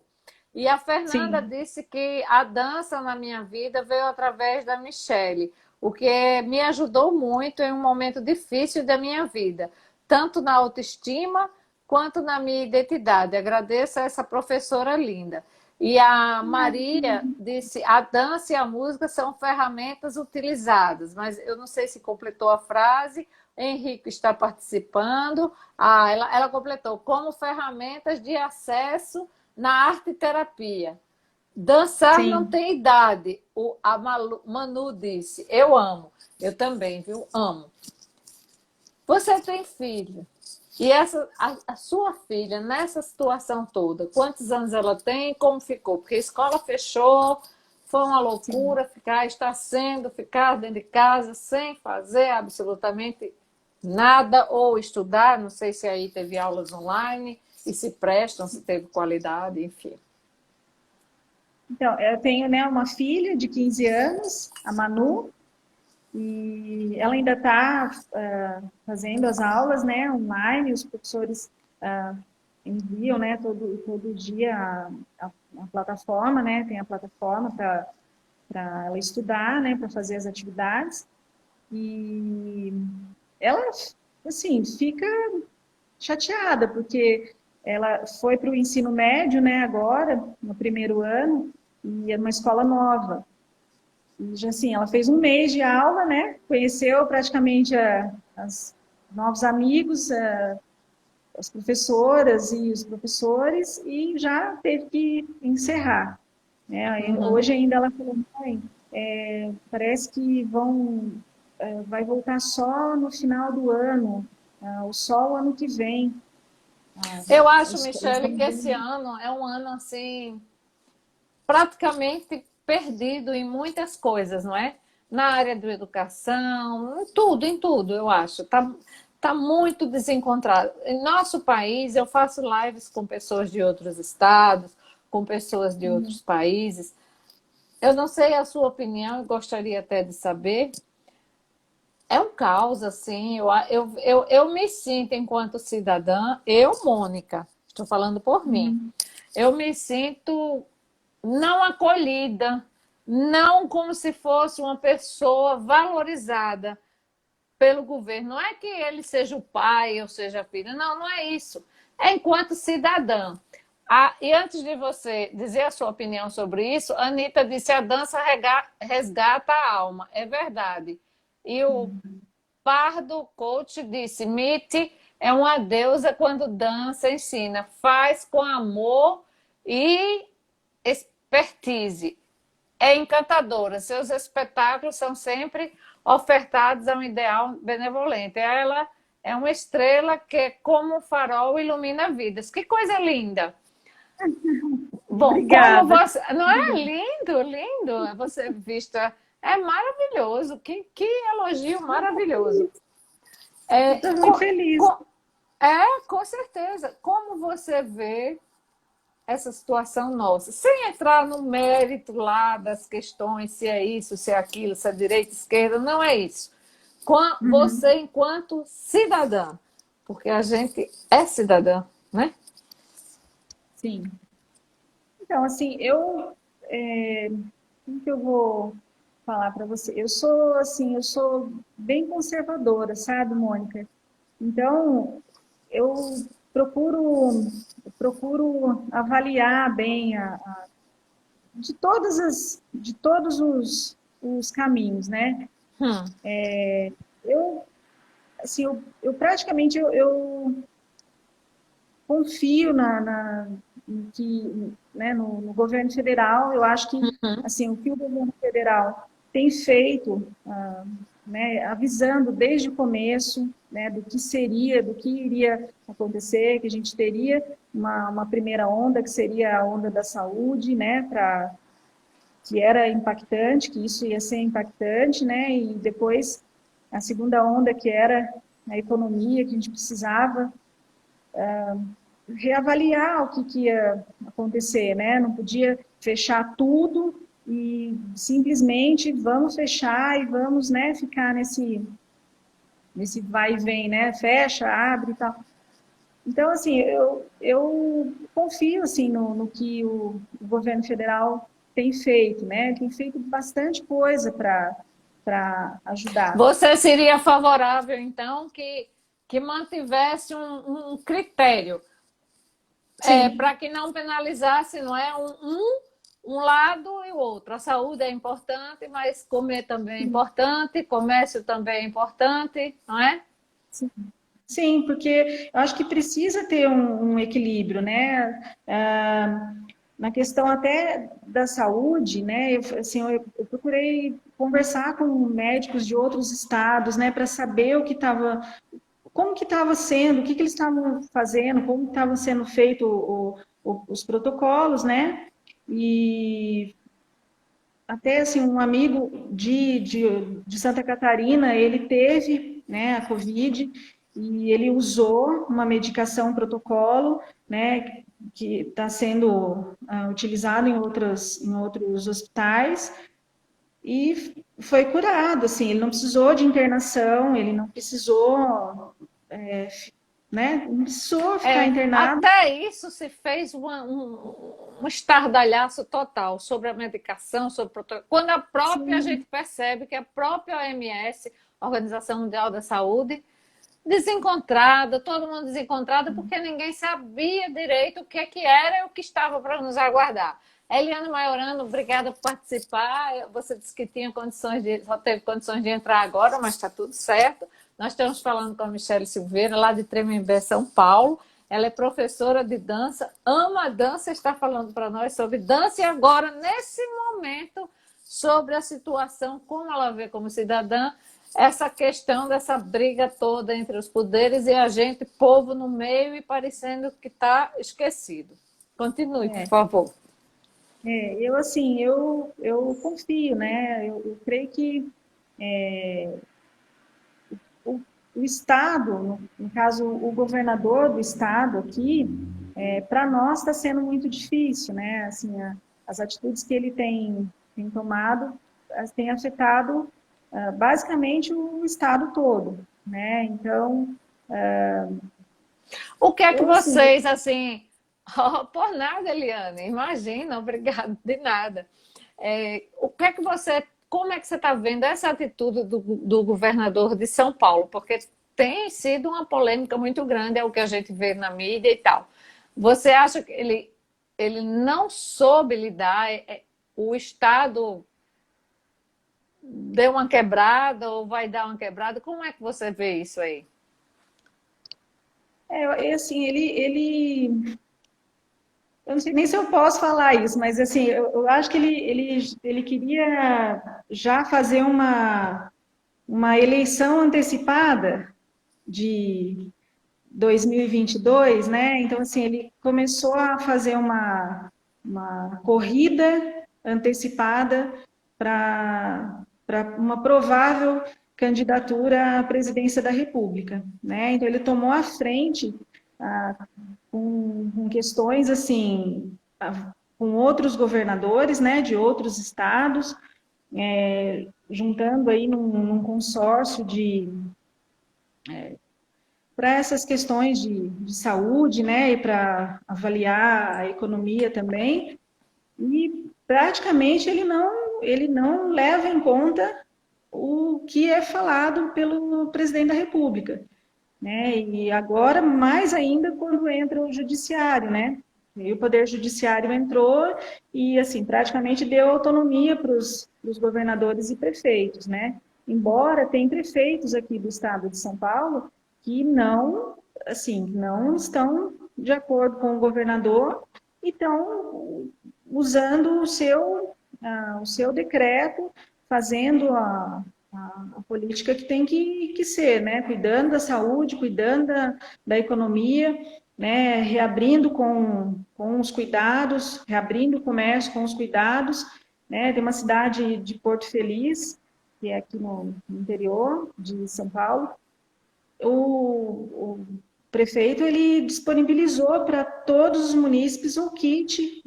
S1: E a Fernanda
S2: Sim.
S1: disse que a dança na minha vida veio através da Michele, o que me ajudou muito em um momento difícil da minha vida, tanto na autoestima quanto na minha identidade. Agradeço a essa professora linda. E a Maria disse: a dança e a música são ferramentas utilizadas, mas eu não sei se completou a frase. Henrique está participando. Ela completou como ferramentas de acesso na arte terapia. Dançar não
S2: Sim.
S1: tem idade. A Manu disse: eu amo. Eu também, viu? Amo. Você tem filho. E a sua filha, nessa situação toda, quantos anos ela tem e como ficou? Porque a escola fechou, foi uma
S2: Sim.
S1: loucura ficar dentro de casa sem fazer absolutamente nada ou estudar. Não sei se aí teve aulas online e se prestam, se teve qualidade, enfim.
S2: Então, eu tenho, né, uma filha de 15 anos, a Manu, e ela ainda está fazendo as aulas, né, online, os professores enviam, né, todo dia a plataforma, né, tem a plataforma para ela estudar, né, para fazer as atividades, e ela, assim, fica chateada, porque ela foi para o ensino médio, né, agora, no primeiro ano, e é uma escola nova. E, já, assim, ela fez um mês de aula, né, conheceu praticamente as novos amigos, as professoras e os professores, e já teve que encerrar. Né?
S1: Uhum.
S2: Hoje ainda ela falou, mãe, parece que vai voltar só no final do ano, ou só o ano que vem.
S1: Eu
S2: A
S1: acho,
S2: escola
S1: Michele, que esse ano é um ano assim praticamente perdido em muitas coisas, não é? Na área da educação, em tudo, eu acho. Tá muito desencontrado. Em nosso país, eu faço lives com pessoas de outros estados, com pessoas de outros países. Eu não sei a sua opinião, eu gostaria até de saber. É um caos, assim. Eu me sinto, enquanto cidadã, Mônica, estou falando por mim,
S2: Uhum.
S1: eu me sinto não acolhida, não como se fosse uma pessoa valorizada pelo governo. Não é que ele seja o pai ou seja a filha, não, não é isso. É enquanto cidadã. E antes de você dizer a sua opinião sobre isso, a Anitta disse: a dança resgata a alma. É verdade. E o Pardo Coach disse: Mitty é uma deusa quando dança, ensina, faz com amor e expertise. É encantadora. Seus espetáculos são sempre ofertados a um ideal benevolente. Ela é uma estrela que, como um farol, ilumina vidas. Que coisa linda! Bom, como
S2: Obrigada.
S1: você. Não é lindo, lindo? Você vista. É maravilhoso. Que elogio maravilhoso. É,
S2: Estou muito feliz.
S1: com certeza. Como você vê essa situação nossa, sem entrar no mérito lá das questões, se é isso, se é aquilo, se é direita, esquerda, não é isso.
S2: Uhum.
S1: Você, enquanto cidadã, porque a gente é cidadã, né?
S2: Sim. Então, assim, como que eu vou falar para você? Eu sou bem conservadora, sabe, Mônica? Então, eu procuro avaliar bem de todos os caminhos, né?
S1: Hum,
S2: Eu, assim, eu praticamente eu confio né, no governo federal. Eu acho que
S1: hum,
S2: assim o que o governo federal tem feito né, avisando desde o começo, né, do que seria, do que iria acontecer, que a gente teria uma primeira onda, que seria a onda da saúde, né, que era impactante, que isso ia ser impactante, né, e depois a segunda onda, que era a economia, que a gente precisava reavaliar o que ia acontecer, né? Não podia fechar tudo e simplesmente vamos fechar e vamos, né, ficar nesse vai e vem, né? Fecha, abre e tal. Então, assim, eu confio, assim, no que o governo federal tem feito, né? Tem feito bastante coisa para ajudar.
S1: Você seria favorável, então, que mantivesse um critério
S2: Sim,
S1: para que não penalizasse, não é, um lado e o outro. A saúde é importante, mas comer também é
S2: sim.
S1: importante, comércio também é importante, não é?
S2: Sim. Sim, porque eu acho que precisa ter um equilíbrio, né? Na questão até da saúde, né? Assim, eu procurei conversar com médicos de outros estados, né, para saber o que estava, como que estava sendo, o que eles estavam fazendo, como estavam sendo feitos os protocolos, né? E até assim, um amigo de Santa Catarina, ele teve, né, a Covid e ele usou uma medicação protocolo, né, que está sendo utilizado em outros hospitais e foi curado, assim, ele não precisou de internação, ele não precisou, né, não precisou ficar internado.
S1: Até isso se fez um estardalhaço total sobre a medicação, sobre o protocolo. Quando a própria
S2: Sim,
S1: gente percebe que a própria OMS, Organização Mundial da Saúde, desencontrada, todo mundo desencontrado, porque ninguém sabia direito o que era e o que estava para nos aguardar. Eliana Maiorano, obrigada por participar. Você disse que tinha condições só teve condições de entrar agora, mas está tudo certo. Nós estamos falando com a Michele Silveira, lá de Tremembé, São Paulo. Ela é professora de dança, ama a dança, está falando para nós sobre dança e agora, nesse momento, sobre a situação, como ela vê como cidadã, essa questão dessa briga toda entre os poderes e a gente, povo no meio e parecendo que está esquecido. Continue, por
S2: é.
S1: favor.
S2: Eu assim, eu confio, né? Eu creio que o Estado, no caso, o governador do Estado aqui, para nós está sendo muito difícil, né? Assim, as atitudes que ele tem tomado têm afetado basicamente o Estado todo, né? Então,
S1: O que é que
S2: eu assim,
S1: vocês, assim, oh, por nada, Eliane, imagina, obrigada, de nada. O que é que você, como é que você está vendo essa atitude do governador de São Paulo? Porque tem sido uma polêmica muito grande, é o que a gente vê na mídia e tal. Você acha que ele não soube lidar, o Estado deu uma quebrada ou vai dar uma quebrada? Como é que você vê isso aí?
S2: assim, eu não sei nem se eu posso falar isso, mas assim, eu acho que ele queria já fazer uma eleição antecipada de 2022, né? Então, assim, ele começou a fazer uma corrida antecipada para uma provável candidatura à presidência da República, né? Então, ele tomou a frente com questões assim, com outros governadores, né, de outros estados, juntando aí num consórcio para essas questões de saúde, né, e para avaliar a economia também, e praticamente ele não leva em conta o que é falado pelo presidente da República, né, e agora mais ainda quando entra o judiciário, né, e o Poder Judiciário entrou e, assim, praticamente deu autonomia para os governadores e prefeitos, né? Embora tem prefeitos aqui do estado de São Paulo que não, assim, não estão de acordo com o governador e estão usando o seu decreto, fazendo a política que tem que ser, né? Cuidando da saúde, cuidando da economia, né? Reabrindo com os cuidados, reabrindo o comércio com os cuidados, né? Tem uma cidade de Porto Feliz, que é aqui no interior de São Paulo, o prefeito ele disponibilizou para todos os munícipes um kit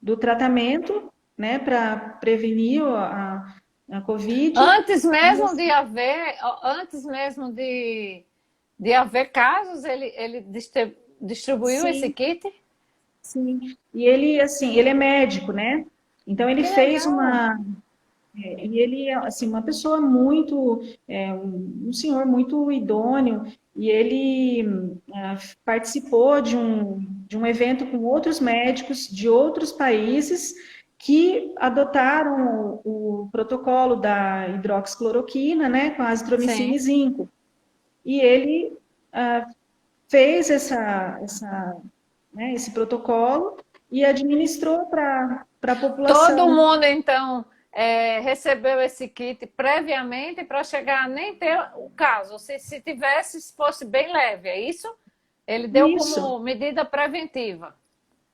S2: do tratamento, né, para prevenir a Covid.
S1: Antes mesmo de haver casos, ele distribuiu esse
S2: Sim,
S1: kit?
S2: sim. E ele, assim, ele é médico, né? Então ele
S1: Que
S2: fez
S1: legal!
S2: uma. E ele é, assim, uma pessoa muito, um senhor muito idôneo, e ele participou de um evento com outros médicos de outros países que adotaram o protocolo da hidroxicloroquina, né, com azitromicina e
S1: Sim.
S2: zinco. E ele fez né, esse protocolo e administrou para a
S1: Todo
S2: população.
S1: mundo, então, recebeu esse kit previamente para chegar a nem ter o caso. Se tivesse, fosse bem leve, é isso? Ele deu
S2: Isso.
S1: como medida preventiva.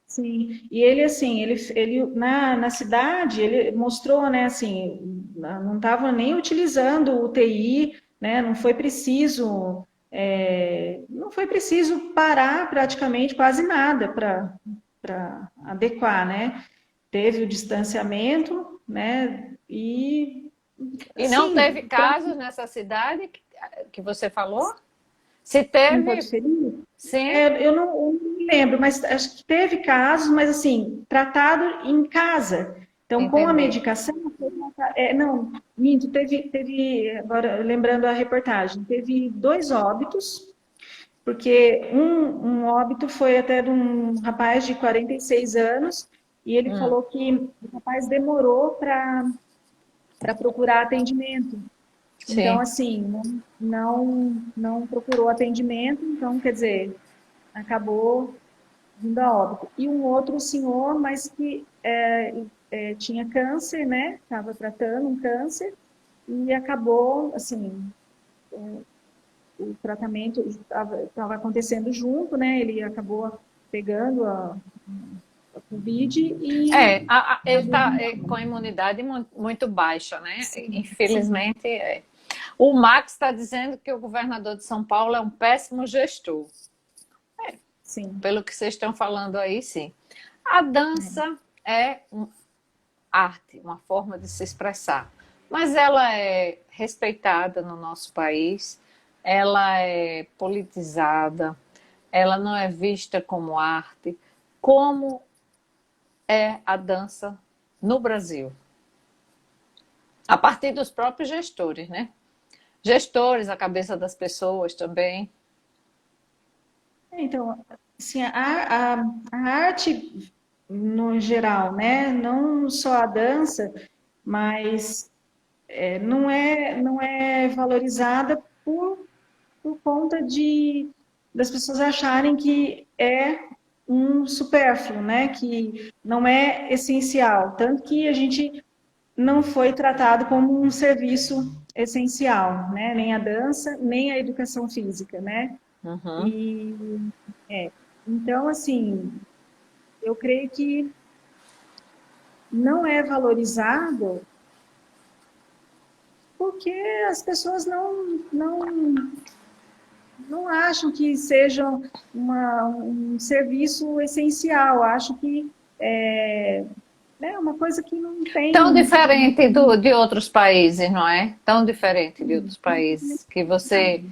S2: Sim, e ele assim, ele na cidade, ele mostrou, né, assim, não estava nem utilizando o UTI, né, não foi preciso parar praticamente quase nada para adequar, né, teve o distanciamento, né, e
S1: E não
S2: assim,
S1: teve casos nessa cidade que você falou? Se
S2: em Porto
S1: teve,
S2: Feliz,
S1: sim,
S2: eu não me lembro, mas acho que teve casos, mas assim, tratado em casa. Então, com a
S1: entendi.
S2: medicação, não, minto, agora lembrando a reportagem, teve 2 óbitos, porque um óbito foi até de um rapaz de 46 anos, e ele
S1: Hum,
S2: falou que o rapaz demorou para procurar atendimento. Então,
S1: sim.
S2: assim, não procurou atendimento, então, quer dizer, acabou vindo a óbito. E um outro senhor, mas que tinha câncer, né? Estava tratando um câncer e acabou, assim, o tratamento estava acontecendo junto, né? Ele acabou pegando a Covid e
S1: Ele está com a imunidade muito baixa, né?
S2: sim, sim,
S1: Infelizmente, é. O Max está dizendo que o governador de São Paulo é um péssimo gestor.
S2: sim,
S1: Pelo que vocês estão falando aí, sim. A dança é arte, uma forma de se expressar. Mas ela é respeitada no nosso país, ela é politizada, ela não é vista como arte, como é a dança no Brasil. A partir dos próprios gestores, né? Gestores, a cabeça das pessoas também.
S2: Então, assim, a arte no geral, né? Não só a dança, mas não é valorizada por conta das pessoas acharem que é um supérfluo, né? Que não é essencial. Tanto que a gente não foi tratado como um serviço essencial, né? Nem a dança, nem a educação física, né?
S1: Uhum.
S2: E então, assim, eu creio que não é valorizado porque as pessoas não acham que seja um serviço essencial, acho que é uma coisa que não
S1: Tão
S2: tem.
S1: diferente de outros países, não é? Tão diferente de outros países que você,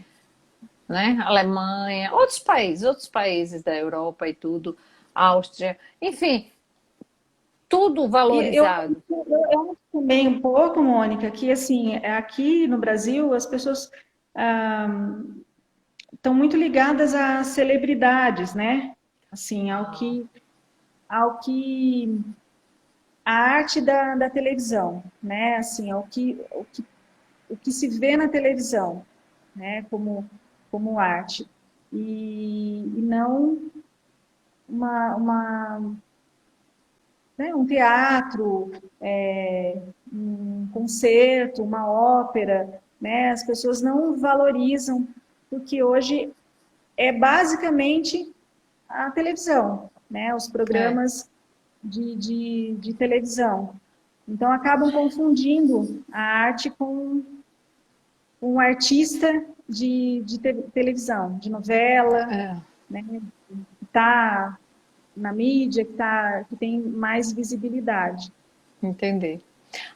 S1: né? Alemanha, outros países da Europa e tudo, Áustria, enfim, tudo
S2: E eu,
S1: valorizado.
S2: eu acho também um pouco, Mônica, que assim, aqui no Brasil as pessoas estão muito ligadas a celebridades, né? Assim,
S1: Ah,
S2: ao que a arte da televisão, né? Assim, o que se vê na televisão, né? Como arte. E não uma né, um teatro, um concerto, uma ópera, né? As pessoas não valorizam, porque hoje é basicamente a televisão, né? Os
S1: É,
S2: programas de televisão. Então, acabam confundindo a arte com um artista de televisão, de novela,
S1: é,
S2: né? Que está na mídia, que tem mais visibilidade.
S1: entendi.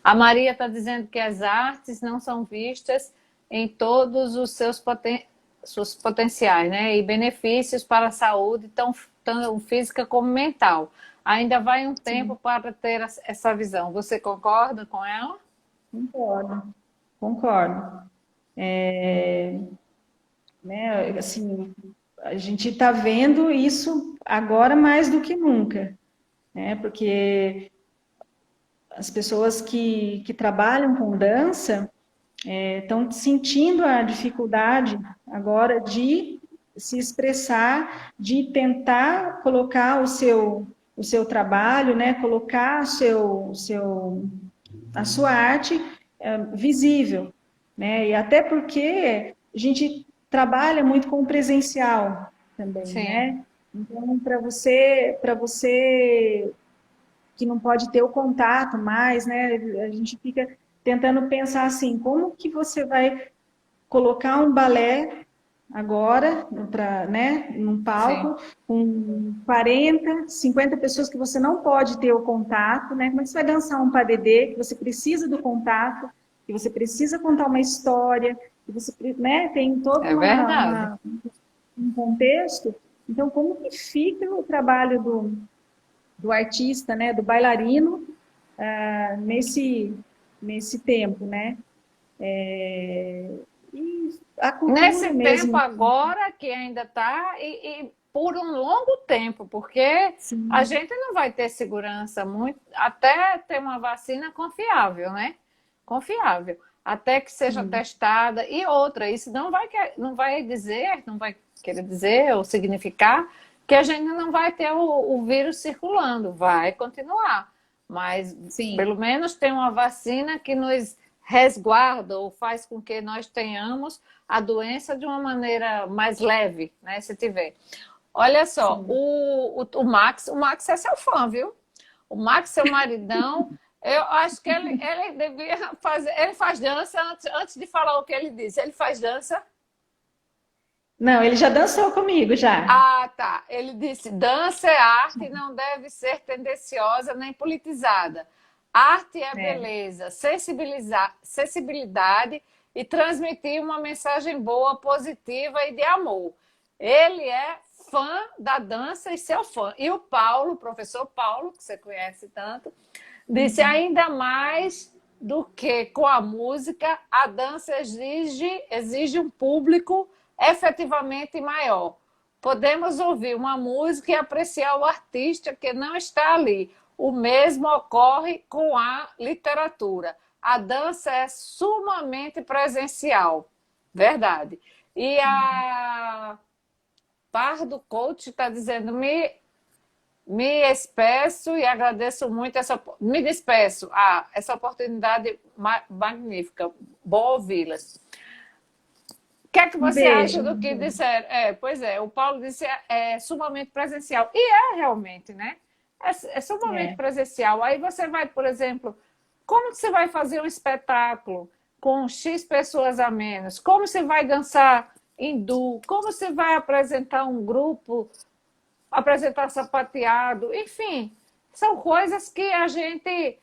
S1: A Maria está dizendo que as artes não são vistas em todos os seus potenciais, né? E benefícios para a saúde, tão física como mental. Ainda vai um tempo
S2: Sim,
S1: para ter essa visão. Você concorda com ela?
S2: concordo, concordo. Né, assim, a gente está vendo isso agora mais do que nunca, né? Porque as pessoas que trabalham com dança estão sentindo a dificuldade agora de se expressar, de tentar colocar o seu trabalho, né? Colocar a sua arte visível, né? E até porque a gente trabalha muito com o presencial também,
S1: Sim,
S2: né? Então, para você que não pode ter o contato mais, né? A gente fica tentando pensar assim, como que você vai colocar um balé agora, para, né, num
S1: sim.
S2: palco, com 40, 50 pessoas que você não pode ter o contato, né? Como é que você vai dançar um padedê, que você precisa do contato, que você precisa contar uma história, que você, né, tem todo
S1: É verdade.
S2: um contexto. Então, como que fica o trabalho do artista, né, do bailarino, nesse tempo, né? E a
S1: Nesse
S2: cultura
S1: tempo
S2: mesmo.
S1: agora, que ainda está, e por um longo tempo, porque a
S2: Sim.
S1: gente não vai ter segurança muito, até ter uma vacina confiável, né? Confiável. Até que seja
S2: Sim.
S1: testada. E outra, isso não vai dizer, não vai querer dizer ou significar que a gente não vai ter o vírus circulando. Vai continuar. Mas
S2: Sim.
S1: pelo menos tem uma vacina que nos resguarda ou faz com que nós tenhamos a doença de uma maneira mais leve, né? Se tiver. Olha só,
S2: Sim.
S1: O Max é seu fã, viu? O Max, seu maridão, eu acho que ele devia fazer. Ele faz dança antes de falar o que ele disse. Ele faz dança.
S2: Não, ele já dançou comigo já.
S1: Ah, tá. Ele disse: dança é arte e não deve ser tendenciosa nem politizada. Arte é
S2: É.
S1: beleza, sensibilidade e transmitir uma mensagem boa, positiva e de amor. Ele é fã da dança e seu fã. E o Paulo, o professor Paulo, que você conhece tanto, disse ainda mais do que com a música, a dança exige um público efetivamente maior. Podemos ouvir uma música e apreciar o artista que não está ali. O mesmo ocorre com a literatura. A dança é sumamente presencial. Verdade. E a Pardo Coach está dizendo: me despeço e agradeço muito me despeço. Essa oportunidade magnífica. Bom ouvi-las. O que é que
S2: Um
S1: você acha
S2: beijo.
S1: do que disseram? Pois é, o Paulo disse é sumamente presencial. E é realmente, né? É sumamente
S2: É.
S1: presencial. Aí você vai, por exemplo, como que você vai fazer um espetáculo com X pessoas a menos? Como você vai dançar hindu? Como você vai apresentar um grupo, apresentar sapateado? Enfim, são coisas que a gente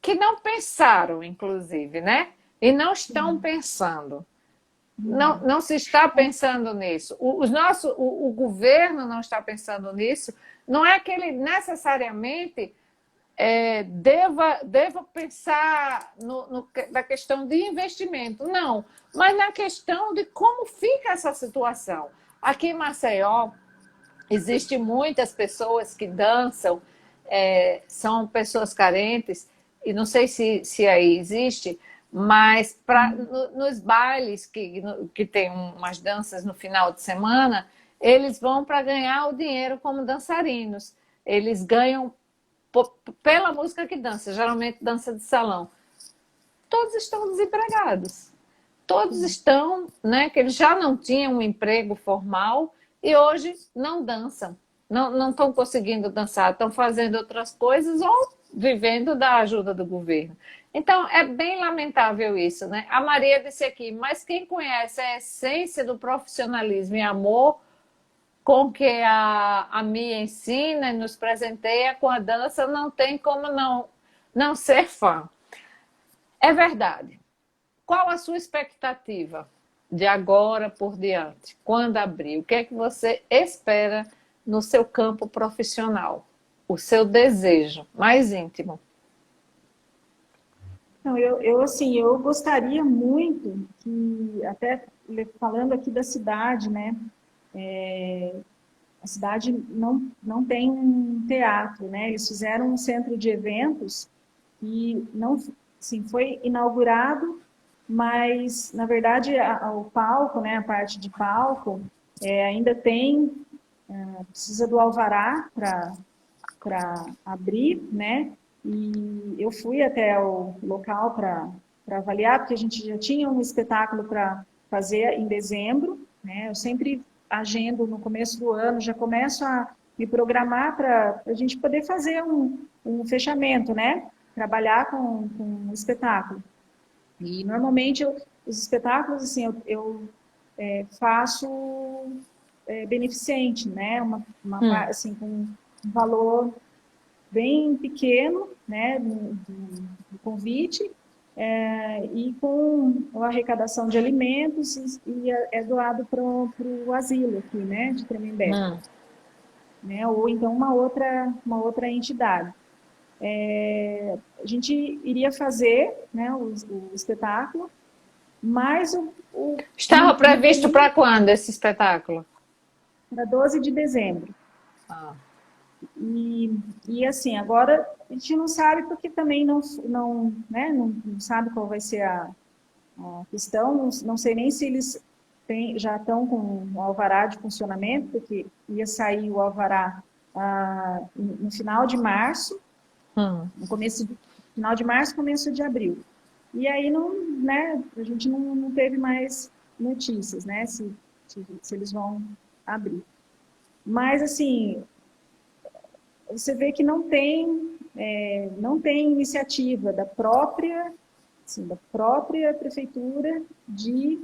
S1: que não pensaram, inclusive, né? E não estão
S2: Sim.
S1: pensando. Não,
S2: Não.
S1: não se está pensando nisso. O governo não está pensando nisso. Não é que ele necessariamente deva pensar na questão de investimento, não, mas na questão de como fica essa situação. Aqui em Maceió, existem muitas pessoas que dançam, são pessoas carentes, e não sei se aí existe, mas nos bailes que tem umas danças no final de semana, eles vão para ganhar o dinheiro como dançarinos. Eles ganham pela música que dança, geralmente dança de salão, todos estão desempregados. Todos estão, né, que eles já não tinham um emprego formal e hoje não dançam. Não estão conseguindo dançar, estão fazendo outras coisas ou vivendo da ajuda do governo. Então, é bem lamentável isso, né? A Maria disse aqui, mas quem conhece a essência do profissionalismo e amor com que a Mia ensina e nos presenteia com a dança, não tem como não ser fã. É verdade. Qual a sua expectativa de agora por diante? Quando abrir? O que é que você espera no seu campo profissional? O seu desejo mais íntimo?
S2: Então, assim, eu gostaria muito que, até falando aqui da cidade, né? A cidade não tem um teatro, né? Eles fizeram um centro de eventos e não, assim, foi inaugurado, mas, na verdade, o palco, né? A parte de palco, ainda precisa do alvará para abrir, né? E eu fui até o local para avaliar, porque a gente já tinha um espetáculo para fazer em dezembro, né? Eu sempre agendo no começo do ano, já começo a me programar para a gente poder fazer um fechamento, né? Trabalhar com um espetáculo. E normalmente os espetáculos, assim, eu faço beneficente, né? Assim, com um valor bem pequeno, né, do convite, e com a arrecadação de alimentos e é doado para o asilo aqui, né, de Tremembé, né, ou então uma outra entidade. A gente iria fazer, né, o espetáculo, mas
S1: Estava previsto para quando esse espetáculo?
S2: Para 12 de dezembro.
S1: Ah.
S2: E assim, agora a gente não sabe porque também não sabe qual vai ser a questão, não sei nem se eles já estão com o alvará de funcionamento, porque ia sair o alvará no final de março, final de março, começo de abril. E aí a gente não teve mais notícias, né, se eles vão abrir. Mas assim, você vê que não tem iniciativa da própria prefeitura de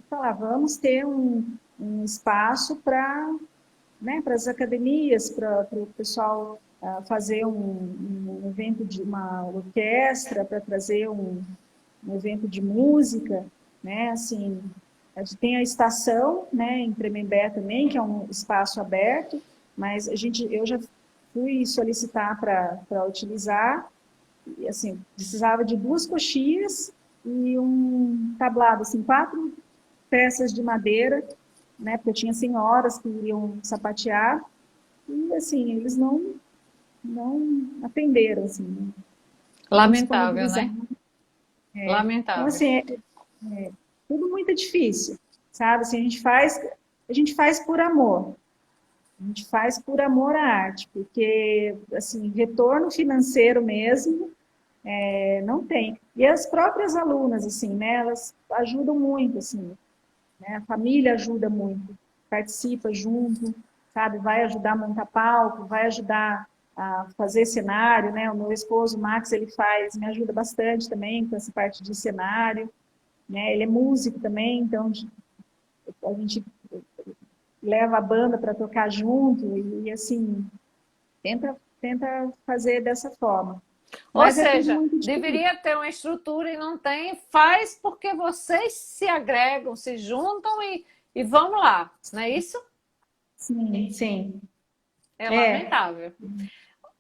S2: falar, vamos ter um espaço para, né, para as academias, para o pessoal fazer um evento de uma orquestra, para trazer um evento de música, né, assim, a gente tem a estação, né, em Tremembé também, que é um espaço aberto, mas eu já fui solicitar para utilizar, e assim, precisava de 2 coxias e um tablado, assim, 4 peças de madeira, né, porque eu tinha senhoras que iriam sapatear, e assim, eles não atenderam, assim.
S1: Lamentável, né? Lamentável.
S2: Então, assim, tudo muito difícil, sabe? Assim, a gente faz por amor. A gente faz por amor à arte, porque, assim, retorno financeiro mesmo, não tem. E as próprias alunas, assim, né, elas ajudam muito, assim, né, a família ajuda muito, participa junto, sabe, vai ajudar a montar palco, vai ajudar a fazer cenário, né, o meu esposo, o Max, me ajuda bastante também com essa parte de cenário, né, ele é músico também, então a gente leva a banda para tocar junto e assim, tenta fazer dessa forma.
S1: Ou seja, deveria ter uma estrutura e não tem, faz porque vocês se agregam, se juntam e vamos lá, não é isso?
S2: Sim, sim.
S1: É lamentável.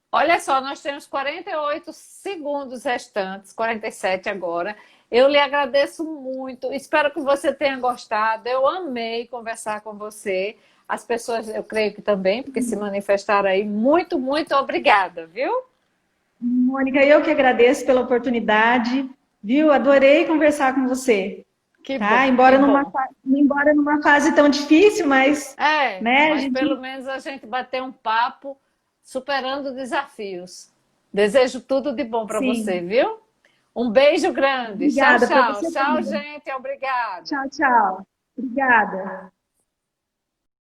S1: Olha só, nós temos 48 segundos restantes, 47 agora. Eu lhe agradeço muito, espero que você tenha gostado. Eu amei conversar com você. As pessoas, eu creio que também, porque se manifestaram aí. Muito, muito obrigada, viu?
S2: Mônica, eu que agradeço pela oportunidade, viu? Adorei conversar com você.
S1: Que
S2: tá?
S1: bom,
S2: Embora numa fase tão difícil, mas...
S1: né, mas
S2: gente...
S1: pelo menos a gente bater um papo superando desafios. Desejo tudo de bom para
S2: Sim.
S1: você, viu? Um beijo grande.
S2: Obrigada
S1: Tchau,
S2: para
S1: tchau.
S2: você
S1: Tchau,
S2: também.
S1: gente. Obrigada.
S2: Tchau, tchau. Obrigada.